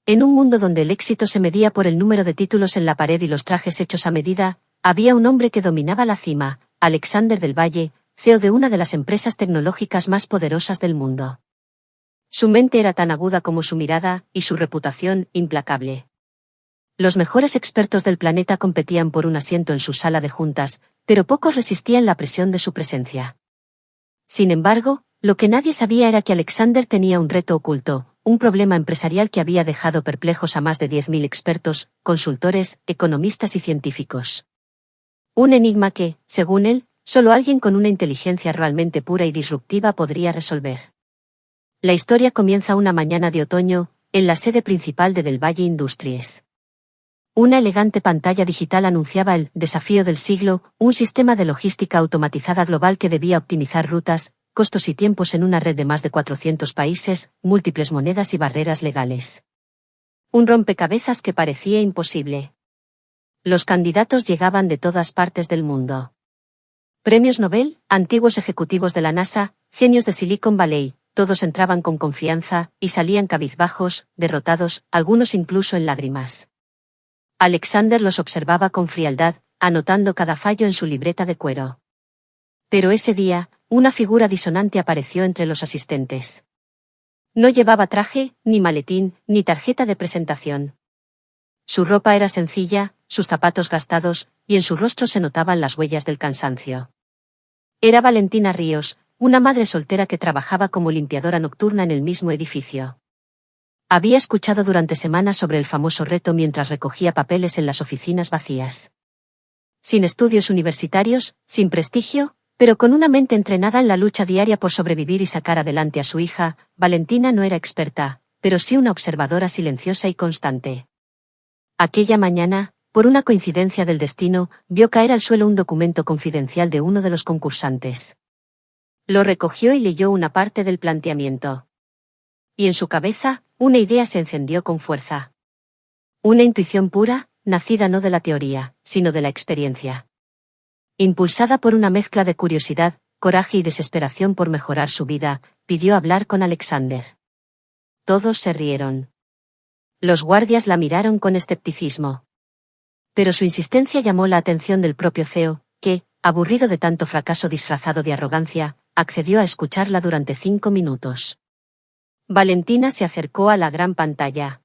En un mundo donde el éxito se medía por el número de títulos en la pared y los trajes hechos a medida, había un hombre que dominaba la cima, Alexander del Valle, CEO de una de las empresas tecnológicas más poderosas del mundo. Su mente era tan aguda como su mirada, y su reputación, implacable. Los mejores expertos del planeta competían por un asiento en su sala de juntas, pero pocos resistían la presión de su presencia. Sin embargo, lo que nadie sabía era que Alexander tenía un reto oculto, un problema empresarial que había dejado perplejos a más de 10.000 expertos, consultores, economistas y científicos. Un enigma que, según él, solo alguien con una inteligencia realmente pura y disruptiva podría resolver. La historia comienza una mañana de otoño, en la sede principal de Del Valle Industries. Una elegante pantalla digital anunciaba el desafío del siglo, un sistema de logística automatizada global que debía optimizar rutas, costos y tiempos en una red de más de 400 países, múltiples monedas y barreras legales. Un rompecabezas que parecía imposible. Los candidatos llegaban de todas partes del mundo. Premios Nobel, antiguos ejecutivos de la NASA, genios de Silicon Valley, todos entraban con confianza, y salían cabizbajos, derrotados, algunos incluso en lágrimas. Alexander los observaba con frialdad, anotando cada fallo en su libreta de cuero. Pero ese día, una figura disonante apareció entre los asistentes. No llevaba traje, ni maletín, ni tarjeta de presentación. Su ropa era sencilla, sus zapatos gastados, y en su rostro se notaban las huellas del cansancio. Era Valentina Ríos, una madre soltera que trabajaba como limpiadora nocturna en el mismo edificio. Había escuchado durante semanas sobre el famoso reto mientras recogía papeles en las oficinas vacías. Sin estudios universitarios, sin prestigio, pero con una mente entrenada en la lucha diaria por sobrevivir y sacar adelante a su hija, Valentina no era experta, pero sí una observadora silenciosa y constante. Aquella mañana, por una coincidencia del destino, vio caer al suelo un documento confidencial de uno de los concursantes. Lo recogió y leyó una parte del planteamiento. Y en su cabeza, una idea se encendió con fuerza. Una intuición pura, nacida no de la teoría, sino de la experiencia. Impulsada por una mezcla de curiosidad, coraje y desesperación por mejorar su vida, pidió hablar con Alexander. Todos se rieron. Los guardias la miraron con escepticismo. Pero su insistencia llamó la atención del propio CEO, que, aburrido de tanto fracaso disfrazado de arrogancia, accedió a escucharla durante 5 minutos. Valentina se acercó a la gran pantalla.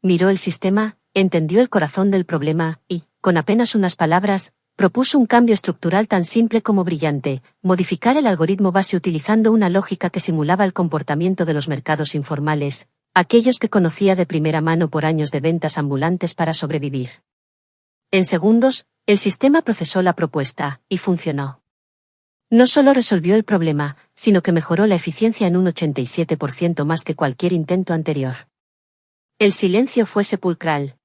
Miró el sistema, entendió el corazón del problema, y, con apenas unas palabras, propuso un cambio estructural tan simple como brillante: modificar el algoritmo base utilizando una lógica que simulaba el comportamiento de los mercados informales, aquellos que conocía de primera mano por años de ventas ambulantes para sobrevivir. En segundos, el sistema procesó la propuesta, y funcionó. No solo resolvió el problema, sino que mejoró la eficiencia en un 87% más que cualquier intento anterior. El silencio fue sepulcral.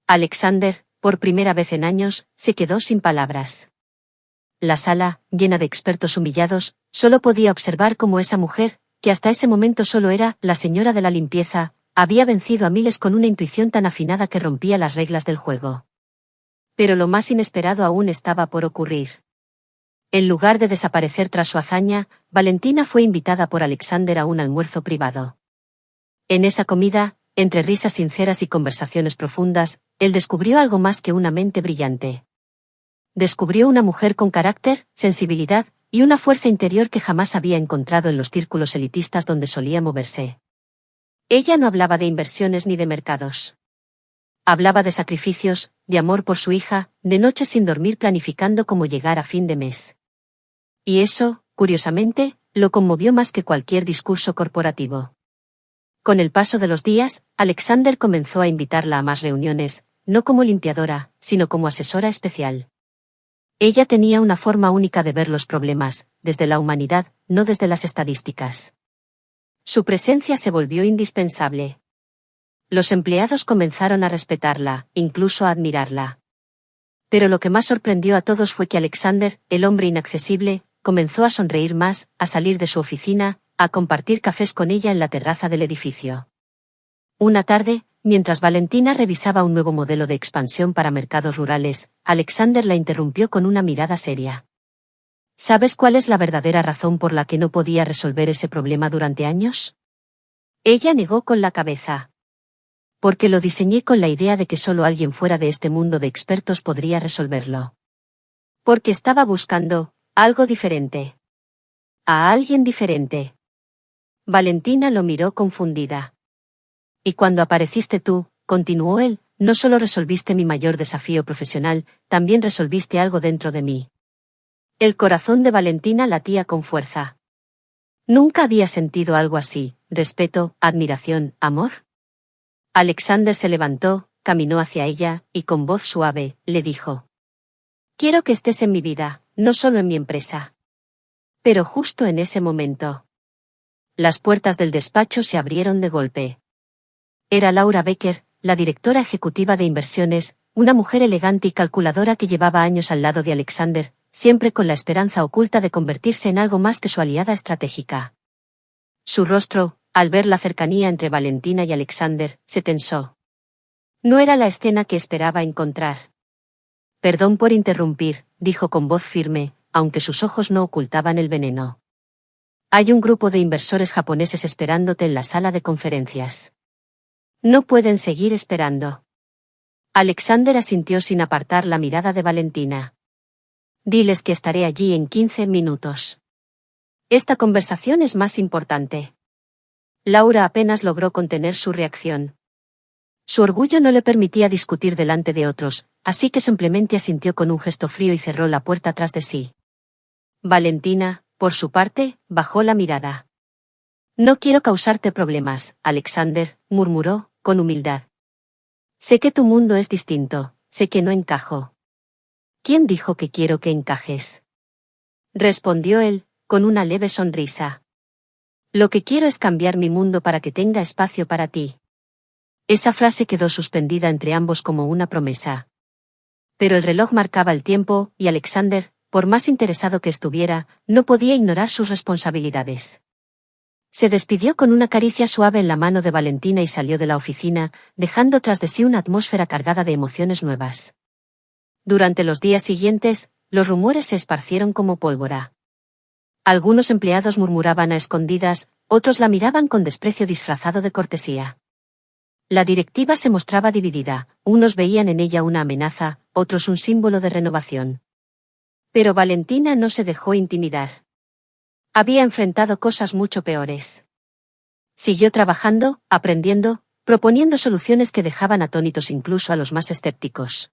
Alexander, por primera vez en años, se quedó sin palabras. La sala, llena de expertos humillados, solo podía observar cómo esa mujer, que hasta ese momento solo era la señora de la limpieza, había vencido a miles con una intuición tan afinada que rompía las reglas del juego. Pero lo más inesperado aún estaba por ocurrir. En lugar de desaparecer tras su hazaña, Valentina fue invitada por Alexander a un almuerzo privado. En esa comida, entre risas sinceras y conversaciones profundas, él descubrió algo más que una mente brillante. Descubrió una mujer con carácter, sensibilidad, y una fuerza interior que jamás había encontrado en los círculos elitistas donde solía moverse. Ella no hablaba de inversiones ni de mercados. Hablaba de sacrificios, de amor por su hija, de noches sin dormir planificando cómo llegar a fin de mes. Y eso, curiosamente, lo conmovió más que cualquier discurso corporativo. Con el paso de los días, Alexander comenzó a invitarla a más reuniones, no como limpiadora, sino como asesora especial. Ella tenía una forma única de ver los problemas, desde la humanidad, no desde las estadísticas. Su presencia se volvió indispensable. Los empleados comenzaron a respetarla, incluso a admirarla. Pero lo que más sorprendió a todos fue que Alexander, el hombre inaccesible, comenzó a sonreír más, a salir de su oficina, a compartir cafés con ella en la terraza del edificio. Una tarde, mientras Valentina revisaba un nuevo modelo de expansión para mercados rurales, Alexander la interrumpió con una mirada seria. ¿Sabes cuál es la verdadera razón por la que no podía resolver ese problema durante años? Ella negó con la cabeza. Porque lo diseñé con la idea de que solo alguien fuera de este mundo de expertos podría resolverlo. Porque estaba buscando algo diferente. A alguien diferente. Valentina lo miró confundida. Y cuando apareciste tú, continuó él, no solo resolviste mi mayor desafío profesional, también resolviste algo dentro de mí. El corazón de Valentina latía con fuerza. Nunca había sentido algo así, respeto, admiración, amor. Alexander se levantó, caminó hacia ella, y con voz suave, le dijo: Quiero que estés en mi vida, no solo en mi empresa. Pero justo en ese momento, las puertas del despacho se abrieron de golpe. Era Laura Becker, la directora ejecutiva de inversiones, una mujer elegante y calculadora que llevaba años al lado de Alexander, siempre con la esperanza oculta de convertirse en algo más que su aliada estratégica. Su rostro, al ver la cercanía entre Valentina y Alexander, se tensó. No era la escena que esperaba encontrar. Perdón por interrumpir, dijo con voz firme, aunque sus ojos no ocultaban el veneno. Hay un grupo de inversores japoneses esperándote en la sala de conferencias. No pueden seguir esperando. Alexander asintió sin apartar la mirada de Valentina. Diles que estaré allí en 15 minutos. Esta conversación es más importante. Laura apenas logró contener su reacción. Su orgullo no le permitía discutir delante de otros, así que simplemente asintió con un gesto frío y cerró la puerta tras de sí. Valentina, por su parte, bajó la mirada. No quiero causarte problemas, Alexander, murmuró, con humildad. Sé que tu mundo es distinto, sé que no encajo. ¿Quién dijo que quiero que encajes? Respondió él, con una leve sonrisa. Lo que quiero es cambiar mi mundo para que tenga espacio para ti. Esa frase quedó suspendida entre ambos como una promesa. Pero el reloj marcaba el tiempo, y Alexander, por más interesado que estuviera, no podía ignorar sus responsabilidades. Se despidió con una caricia suave en la mano de Valentina y salió de la oficina, dejando tras de sí una atmósfera cargada de emociones nuevas. Durante los días siguientes, los rumores se esparcieron como pólvora. Algunos empleados murmuraban a escondidas, otros la miraban con desprecio disfrazado de cortesía. La directiva se mostraba dividida, unos veían en ella una amenaza, otros un símbolo de renovación. Pero Valentina no se dejó intimidar. Había enfrentado cosas mucho peores. Siguió trabajando, aprendiendo, proponiendo soluciones que dejaban atónitos incluso a los más escépticos.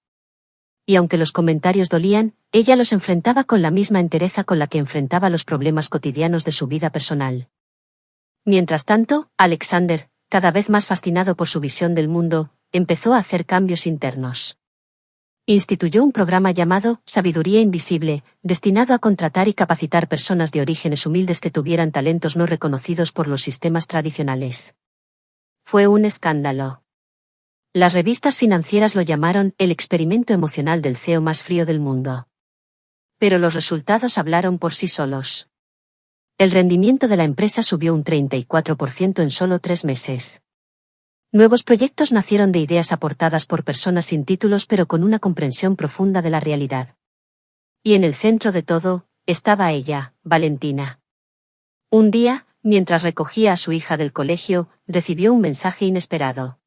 Y aunque los comentarios dolían, ella los enfrentaba con la misma entereza con la que enfrentaba los problemas cotidianos de su vida personal. Mientras tanto, Alexander, cada vez más fascinado por su visión del mundo, empezó a hacer cambios internos. Instituyó un programa llamado Sabiduría Invisible, destinado a contratar y capacitar personas de orígenes humildes que tuvieran talentos no reconocidos por los sistemas tradicionales. Fue un escándalo. Las revistas financieras lo llamaron el experimento emocional del CEO más frío del mundo. Pero los resultados hablaron por sí solos. El rendimiento de la empresa subió un 34% en solo 3 meses. Nuevos proyectos nacieron de ideas aportadas por personas sin títulos pero con una comprensión profunda de la realidad. Y en el centro de todo, estaba ella, Valentina. Un día, mientras recogía a su hija del colegio, recibió un mensaje inesperado.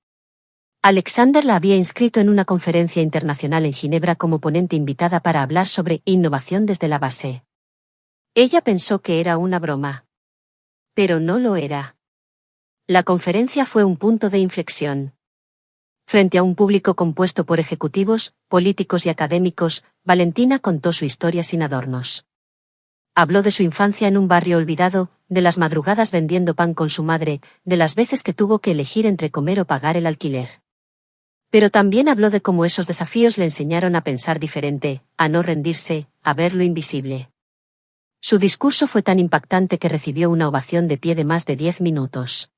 Alexander la había inscrito en una conferencia internacional en Ginebra como ponente invitada para hablar sobre innovación desde la base. Ella pensó que era una broma. Pero no lo era. La conferencia fue un punto de inflexión. Frente a un público compuesto por ejecutivos, políticos y académicos, Valentina contó su historia sin adornos. Habló de su infancia en un barrio olvidado, de las madrugadas vendiendo pan con su madre, de las veces que tuvo que elegir entre comer o pagar el alquiler. Pero también habló de cómo esos desafíos le enseñaron a pensar diferente, a no rendirse, a ver lo invisible. Su discurso fue tan impactante que recibió una ovación de pie de más de 10 minutos.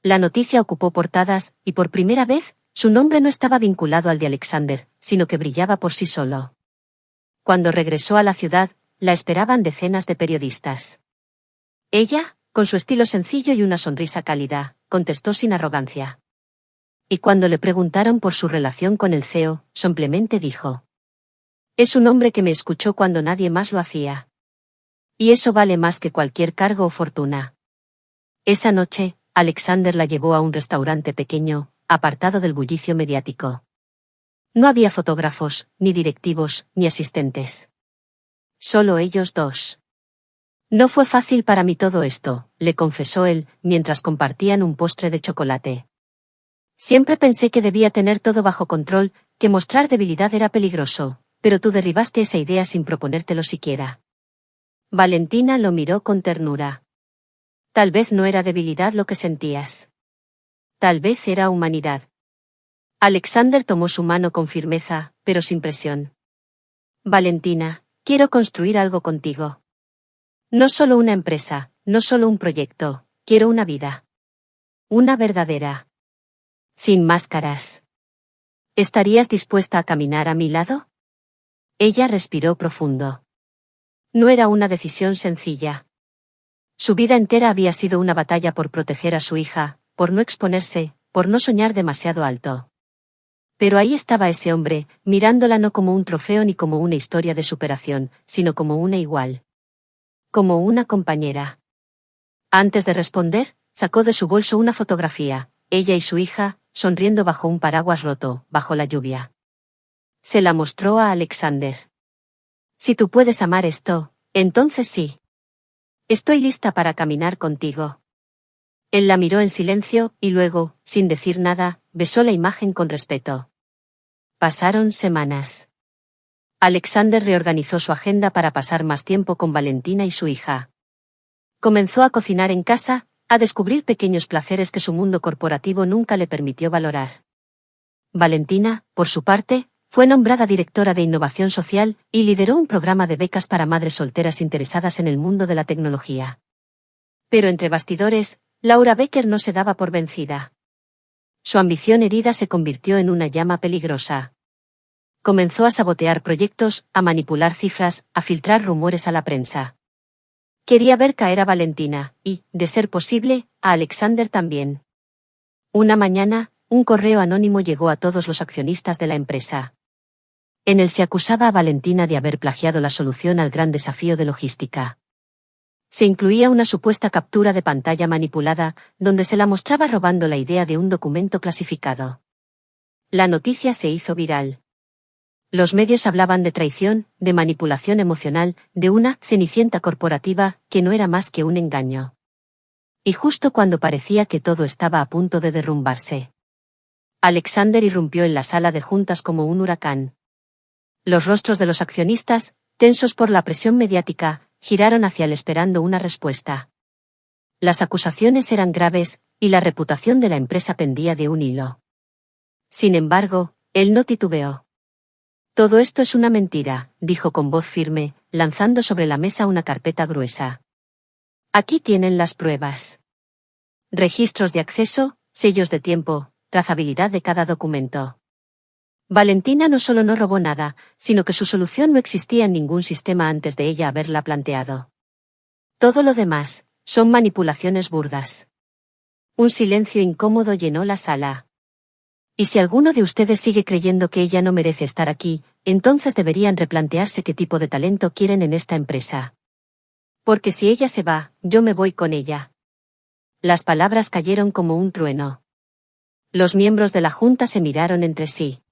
La noticia ocupó portadas, y por primera vez, su nombre no estaba vinculado al de Alexander, sino que brillaba por sí solo. Cuando regresó a la ciudad, la esperaban decenas de periodistas. Ella, con su estilo sencillo y una sonrisa cálida, contestó sin arrogancia. Y cuando le preguntaron por su relación con el CEO, simplemente dijo: es un hombre que me escuchó cuando nadie más lo hacía. Y eso vale más que cualquier cargo o fortuna. Esa noche, Alexander la llevó a un restaurante pequeño, apartado del bullicio mediático. No había fotógrafos, ni directivos, ni asistentes. Solo ellos dos. No fue fácil para mí todo esto, le confesó él, mientras compartían un postre de chocolate. Siempre pensé que debía tener todo bajo control, que mostrar debilidad era peligroso, pero tú derribaste esa idea sin proponértelo siquiera. Valentina lo miró con ternura. Tal vez no era debilidad lo que sentías. Tal vez era humanidad. Alexander tomó su mano con firmeza, pero sin presión. Valentina, quiero construir algo contigo. No solo una empresa, no solo un proyecto, quiero una vida. Una verdadera. Sin máscaras. ¿Estarías dispuesta a caminar a mi lado? Ella respiró profundo. No era una decisión sencilla. Su vida entera había sido una batalla por proteger a su hija, por no exponerse, por no soñar demasiado alto. Pero ahí estaba ese hombre, mirándola no como un trofeo ni como una historia de superación, sino como una igual. Como una compañera. Antes de responder, sacó de su bolso una fotografía, ella y su hija, sonriendo bajo un paraguas roto, bajo la lluvia. Se la mostró a Alexander. Si tú puedes amar esto, entonces sí. Estoy lista para caminar contigo. Él la miró en silencio, y luego, sin decir nada, besó la imagen con respeto. Pasaron semanas. Alexander reorganizó su agenda para pasar más tiempo con Valentina y su hija. Comenzó a cocinar en casa, a descubrir pequeños placeres que su mundo corporativo nunca le permitió valorar. Valentina, por su parte, fue nombrada directora de innovación social y lideró un programa de becas para madres solteras interesadas en el mundo de la tecnología. Pero entre bastidores, Laura Becker no se daba por vencida. Su ambición herida se convirtió en una llama peligrosa. Comenzó a sabotear proyectos, a manipular cifras, a filtrar rumores a la prensa. Quería ver caer a Valentina, y, de ser posible, a Alexander también. Una mañana, un correo anónimo llegó a todos los accionistas de la empresa. En él se acusaba a Valentina de haber plagiado la solución al gran desafío de logística. Se incluía una supuesta captura de pantalla manipulada, donde se la mostraba robando la idea de un documento clasificado. La noticia se hizo viral. Los medios hablaban de traición, de manipulación emocional, de una cenicienta corporativa que no era más que un engaño. Y justo cuando parecía que todo estaba a punto de derrumbarse, Alexander irrumpió en la sala de juntas como un huracán. Los rostros de los accionistas, tensos por la presión mediática, giraron hacia él esperando una respuesta. Las acusaciones eran graves, y la reputación de la empresa pendía de un hilo. Sin embargo, él no titubeó. Todo esto es una mentira, dijo con voz firme, lanzando sobre la mesa una carpeta gruesa. Aquí tienen las pruebas. Registros de acceso, sellos de tiempo, trazabilidad de cada documento. Valentina no solo no robó nada, sino que su solución no existía en ningún sistema antes de ella haberla planteado. Todo lo demás, son manipulaciones burdas. Un silencio incómodo llenó la sala. Y si alguno de ustedes sigue creyendo que ella no merece estar aquí, entonces deberían replantearse qué tipo de talento quieren en esta empresa. Porque si ella se va, yo me voy con ella. Las palabras cayeron como un trueno. Los miembros de la junta se miraron entre sí.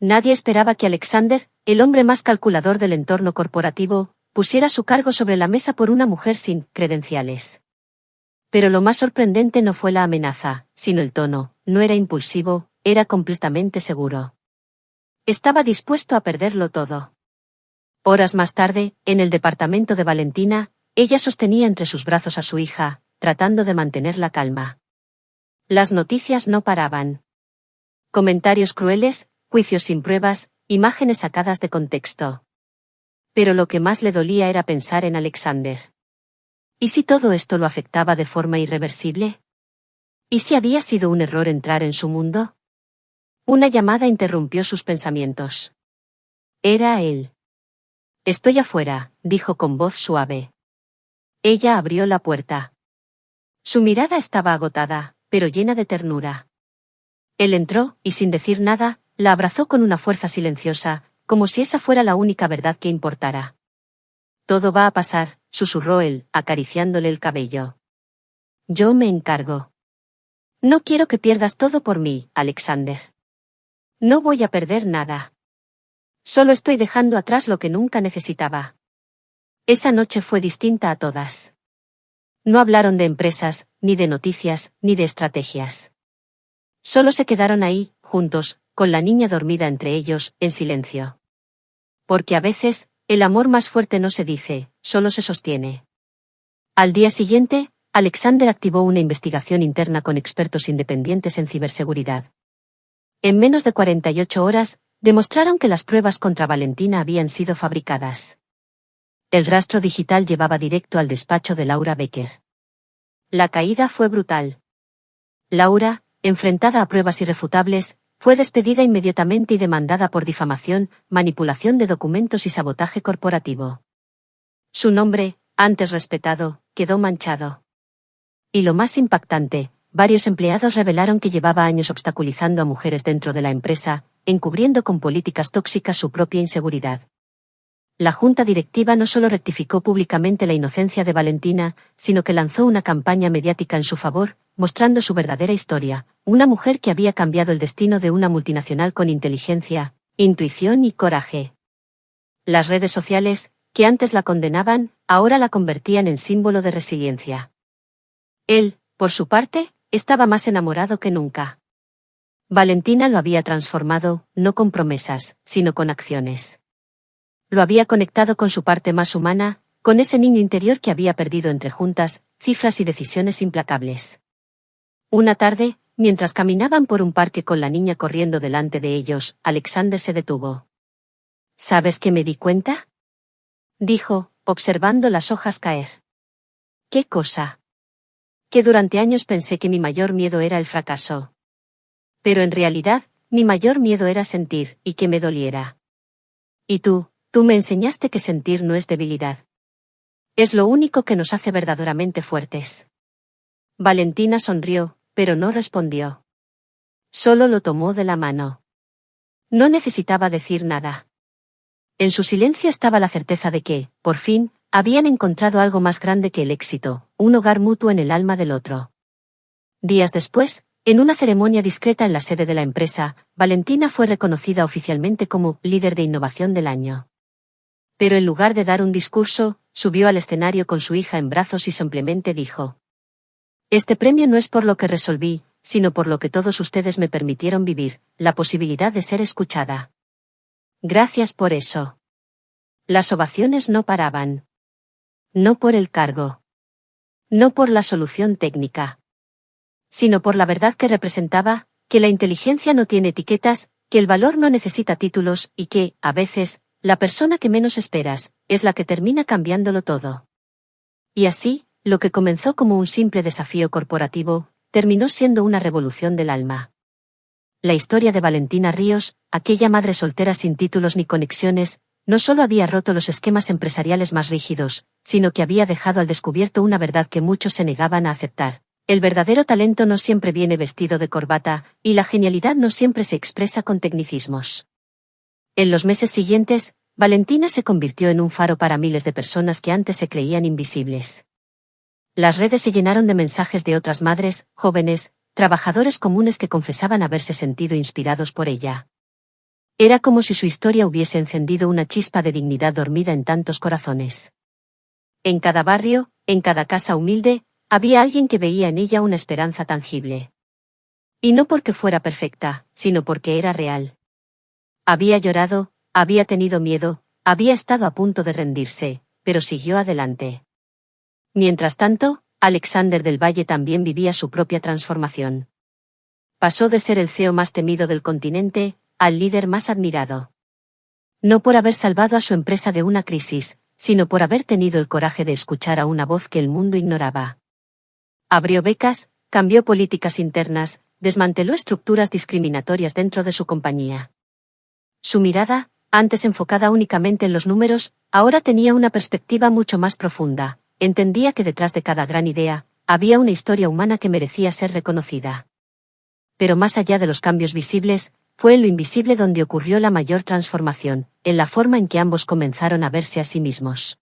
Nadie esperaba que Alexander, el hombre más calculador del entorno corporativo, pusiera su cargo sobre la mesa por una mujer sin credenciales. Pero lo más sorprendente no fue la amenaza, sino el tono. No era impulsivo, era completamente seguro. Estaba dispuesto a perderlo todo. Horas más tarde, en el departamento de Valentina, ella sostenía entre sus brazos a su hija, tratando de mantener la calma. Las noticias no paraban. Comentarios crueles, juicios sin pruebas, imágenes sacadas de contexto. Pero lo que más le dolía era pensar en Alexander. ¿Y si todo esto lo afectaba de forma irreversible? ¿Y si había sido un error entrar en su mundo? Una llamada interrumpió sus pensamientos. Era él. Estoy afuera, dijo con voz suave. Ella abrió la puerta. Su mirada estaba agotada, pero llena de ternura. Él entró, y sin decir nada, la abrazó con una fuerza silenciosa, como si esa fuera la única verdad que importara. Todo va a pasar, susurró él, acariciándole el cabello. Yo me encargo. No quiero que pierdas todo por mí, Alexander. No voy a perder nada. Solo estoy dejando atrás lo que nunca necesitaba. Esa noche fue distinta a todas. No hablaron de empresas, ni de noticias, ni de estrategias. Solo se quedaron ahí, juntos, con la niña dormida entre ellos, en silencio. Porque a veces, el amor más fuerte no se dice, solo se sostiene. Al día siguiente, Alexander activó una investigación interna con expertos independientes en ciberseguridad. En menos de 48 horas, demostraron que las pruebas contra Valentina habían sido fabricadas. El rastro digital llevaba directo al despacho de Laura Becker. La caída fue brutal. Laura, enfrentada a pruebas irrefutables, fue despedida inmediatamente y demandada por difamación, manipulación de documentos y sabotaje corporativo. Su nombre, antes respetado, quedó manchado. Y lo más impactante, varios empleados revelaron que llevaba años obstaculizando a mujeres dentro de la empresa, encubriendo con políticas tóxicas su propia inseguridad. La junta directiva no solo rectificó públicamente la inocencia de Valentina, sino que lanzó una campaña mediática en su favor, mostrando su verdadera historia, una mujer que había cambiado el destino de una multinacional con inteligencia, intuición y coraje. Las redes sociales, que antes la condenaban, ahora la convertían en símbolo de resiliencia. Él, por su parte, estaba más enamorado que nunca. Valentina lo había transformado, no con promesas, sino con acciones. Lo había conectado con su parte más humana, con ese niño interior que había perdido entre juntas, cifras y decisiones implacables. Una tarde, mientras caminaban por un parque con la niña corriendo delante de ellos, Alexander se detuvo. ¿Sabes qué me di cuenta?, dijo, observando las hojas caer. ¿Qué cosa? Que durante años pensé que mi mayor miedo era el fracaso. Pero en realidad, mi mayor miedo era sentir, y que me doliera. Y tú me enseñaste que sentir no es debilidad. Es lo único que nos hace verdaderamente fuertes. Valentina sonrió, pero no respondió. Solo lo tomó de la mano. No necesitaba decir nada. En su silencio estaba la certeza de que, por fin, habían encontrado algo más grande que el éxito, un hogar mutuo en el alma del otro. Días después, en una ceremonia discreta en la sede de la empresa, Valentina fue reconocida oficialmente como líder de innovación del año. Pero en lugar de dar un discurso, subió al escenario con su hija en brazos y simplemente dijo: «Este premio no es por lo que resolví, sino por lo que todos ustedes me permitieron vivir, la posibilidad de ser escuchada. Gracias por eso». Las ovaciones no paraban. No por el cargo. No por la solución técnica. Sino por la verdad que representaba, que la inteligencia no tiene etiquetas, que el valor no necesita títulos y que, a veces, la persona que menos esperas, es la que termina cambiándolo todo. Y así, lo que comenzó como un simple desafío corporativo, terminó siendo una revolución del alma. La historia de Valentina Ríos, aquella madre soltera sin títulos ni conexiones, no solo había roto los esquemas empresariales más rígidos, sino que había dejado al descubierto una verdad que muchos se negaban a aceptar. El verdadero talento no siempre viene vestido de corbata, y la genialidad no siempre se expresa con tecnicismos. En los meses siguientes, Valentina se convirtió en un faro para miles de personas que antes se creían invisibles. Las redes se llenaron de mensajes de otras madres, jóvenes, trabajadores comunes que confesaban haberse sentido inspirados por ella. Era como si su historia hubiese encendido una chispa de dignidad dormida en tantos corazones. En cada barrio, en cada casa humilde, había alguien que veía en ella una esperanza tangible. Y no porque fuera perfecta, sino porque era real. Había llorado, había tenido miedo, había estado a punto de rendirse, pero siguió adelante. Mientras tanto, Alexander del Valle también vivía su propia transformación. Pasó de ser el CEO más temido del continente, al líder más admirado. No por haber salvado a su empresa de una crisis, sino por haber tenido el coraje de escuchar a una voz que el mundo ignoraba. Abrió becas, cambió políticas internas, desmanteló estructuras discriminatorias dentro de su compañía. Su mirada, antes enfocada únicamente en los números, ahora tenía una perspectiva mucho más profunda. Entendía que detrás de cada gran idea, había una historia humana que merecía ser reconocida. Pero más allá de los cambios visibles, fue en lo invisible donde ocurrió la mayor transformación, en la forma en que ambos comenzaron a verse a sí mismos.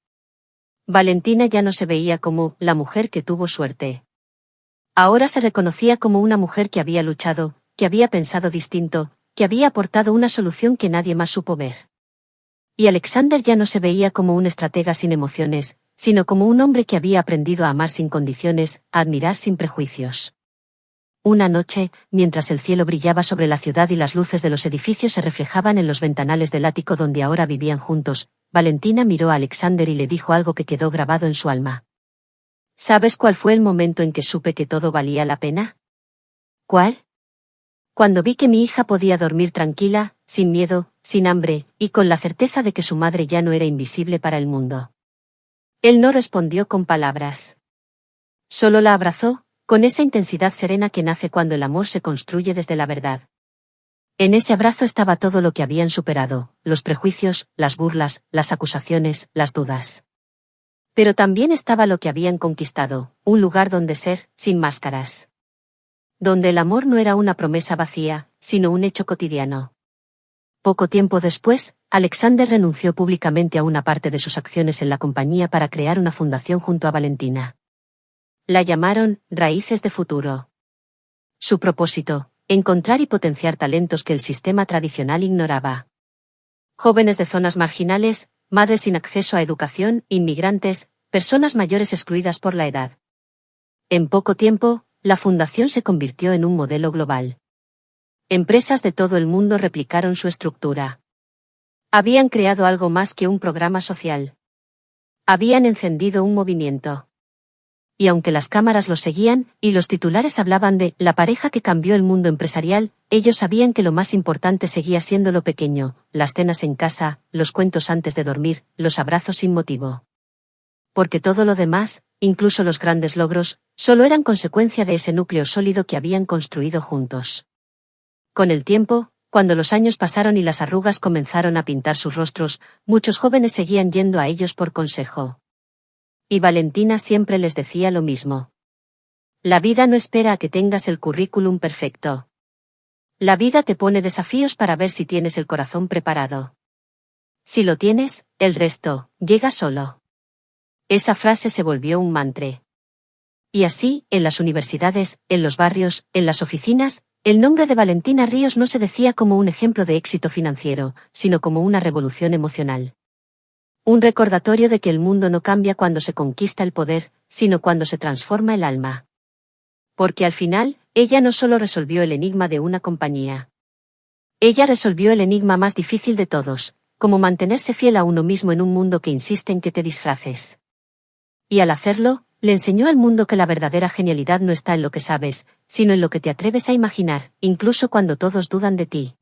Valentina ya no se veía como la mujer que tuvo suerte. Ahora se reconocía como una mujer que había luchado, que había pensado distinto, que había aportado una solución que nadie más supo ver. Y Alexander ya no se veía como un estratega sin emociones, sino como un hombre que había aprendido a amar sin condiciones, a admirar sin prejuicios. Una noche, mientras el cielo brillaba sobre la ciudad y las luces de los edificios se reflejaban en los ventanales del ático donde ahora vivían juntos, Valentina miró a Alexander y le dijo algo que quedó grabado en su alma. ¿Sabes cuál fue el momento en que supe que todo valía la pena? ¿Cuál? Cuando vi que mi hija podía dormir tranquila, sin miedo, sin hambre, y con la certeza de que su madre ya no era invisible para el mundo. Él no respondió con palabras. Solo la abrazó, con esa intensidad serena que nace cuando el amor se construye desde la verdad. En ese abrazo estaba todo lo que habían superado, los prejuicios, las burlas, las acusaciones, las dudas. Pero también estaba lo que habían conquistado, un lugar donde ser, sin máscaras. Donde el amor no era una promesa vacía, sino un hecho cotidiano. Poco tiempo después, Alexander renunció públicamente a una parte de sus acciones en la compañía para crear una fundación junto a Valentina. La llamaron Raíces de Futuro. Su propósito, encontrar y potenciar talentos que el sistema tradicional ignoraba. Jóvenes de zonas marginales, madres sin acceso a educación, inmigrantes, personas mayores excluidas por la edad. En poco tiempo, la fundación se convirtió en un modelo global. Empresas de todo el mundo replicaron su estructura. Habían creado algo más que un programa social. Habían encendido un movimiento. Y aunque las cámaras lo seguían, y los titulares hablaban de la pareja que cambió el mundo empresarial, ellos sabían que lo más importante seguía siendo lo pequeño, las cenas en casa, los cuentos antes de dormir, los abrazos sin motivo. Porque todo lo demás, incluso los grandes logros, solo eran consecuencia de ese núcleo sólido que habían construido juntos. Con el tiempo, cuando los años pasaron y las arrugas comenzaron a pintar sus rostros, muchos jóvenes seguían yendo a ellos por consejo. Y Valentina siempre les decía lo mismo. La vida no espera a que tengas el currículum perfecto. La vida te pone desafíos para ver si tienes el corazón preparado. Si lo tienes, el resto llega solo. Esa frase se volvió un mantra. Y así, en las universidades, en los barrios, en las oficinas, el nombre de Valentina Ríos no se decía como un ejemplo de éxito financiero, sino como una revolución emocional. Un recordatorio de que el mundo no cambia cuando se conquista el poder, sino cuando se transforma el alma. Porque al final, ella no solo resolvió el enigma de una compañía. Ella resolvió el enigma más difícil de todos, como mantenerse fiel a uno mismo en un mundo que insiste en que te disfraces. Y al hacerlo, le enseñó al mundo que la verdadera genialidad no está en lo que sabes, sino en lo que te atreves a imaginar, incluso cuando todos dudan de ti.